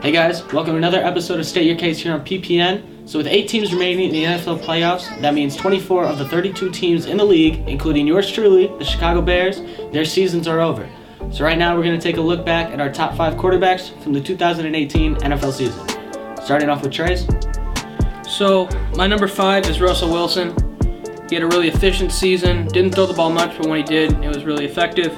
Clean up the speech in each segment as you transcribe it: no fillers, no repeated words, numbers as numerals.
Hey guys, welcome to another episode of State Your Case here on PPN. So with 8 teams remaining in the NFL playoffs, that means 24 of the 32 teams in the league, including yours truly, the Chicago Bears, their seasons are over. So right now we're going to take a look back at our top 5 quarterbacks from the 2018 NFL season. Starting off with Trace. So my number 5 is Russell Wilson. He had a really efficient season, didn't throw the ball much, but when he did, it was really effective.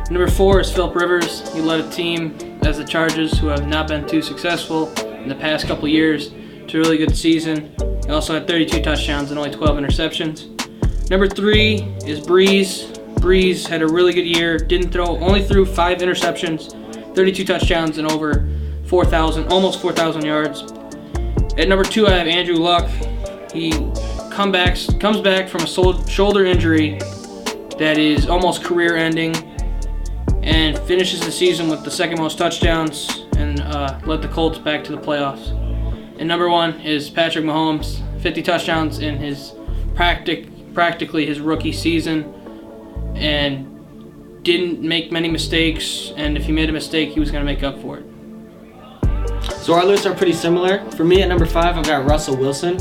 Number 4 is Philip Rivers. He led a team as the Chargers, who have not been too successful in the past couple years, to a really good season. He also had 32 touchdowns and only 12 interceptions. Number 3 is Breeze. Breeze had a really good year, only threw 5 interceptions, 32 touchdowns, and over almost 4,000 yards. At number 2, I have Andrew Luck. He comes back from a shoulder injury that is almost career-ending, and finishes the season with the second most touchdowns and led the Colts back to the playoffs. And number 1 is Patrick Mahomes, 50 touchdowns in his practically his rookie season, and didn't make many mistakes, and if he made a mistake, he was going to make up for it. So our lists are pretty similar. For me, at number 5, I've got Russell Wilson.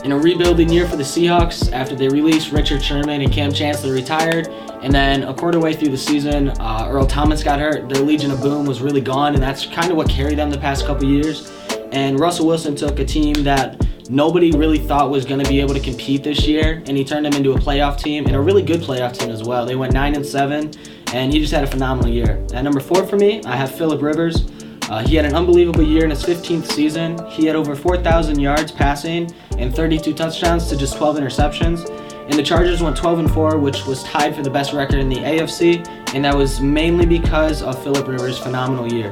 In a rebuilding year for the Seahawks, after they released Richard Sherman and Cam Chancellor retired, and then a quarter way through the season, Earl Thomas got hurt. Their Legion of Boom was really gone, and that's kind of what carried them the past couple years. And Russell Wilson took a team that nobody really thought was going to be able to compete this year, and he turned them into a playoff team, and a really good playoff team as well. They went 9-7, and he just had a phenomenal year. At number 4 for me, I have Philip Rivers. He had an unbelievable year in his 15th season. He had over 4,000 yards passing and 32 touchdowns to just 12 interceptions. And the Chargers went 12-4, which was tied for the best record in the AFC, and that was mainly because of Philip Rivers' phenomenal year.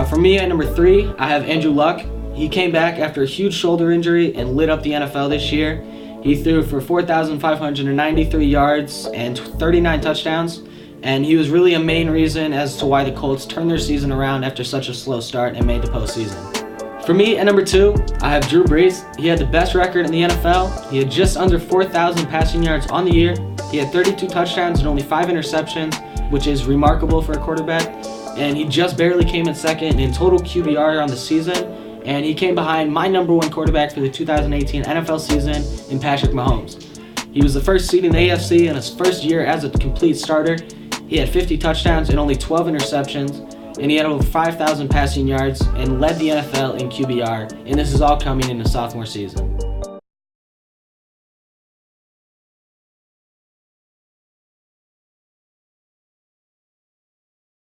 For me, at number 3, I have Andrew Luck. He came back after a huge shoulder injury and lit up the NFL this year. He threw for 4,593 yards and 39 touchdowns. And he was really a main reason as to why the Colts turned their season around after such a slow start and made the postseason. For me, at number 2, I have Drew Brees. He had the best record in the NFL. He had just under 4,000 passing yards on the year. He had 32 touchdowns and only 5 interceptions, which is remarkable for a quarterback. And he just barely came in second in total QBR on the season. And he came behind my number 1 quarterback for the 2018 NFL season in Patrick Mahomes. He was the first seed in the AFC in his first year as a complete starter. He had 50 touchdowns and only 12 interceptions, and he had over 5,000 passing yards and led the NFL in QBR, and this is all coming in his sophomore season.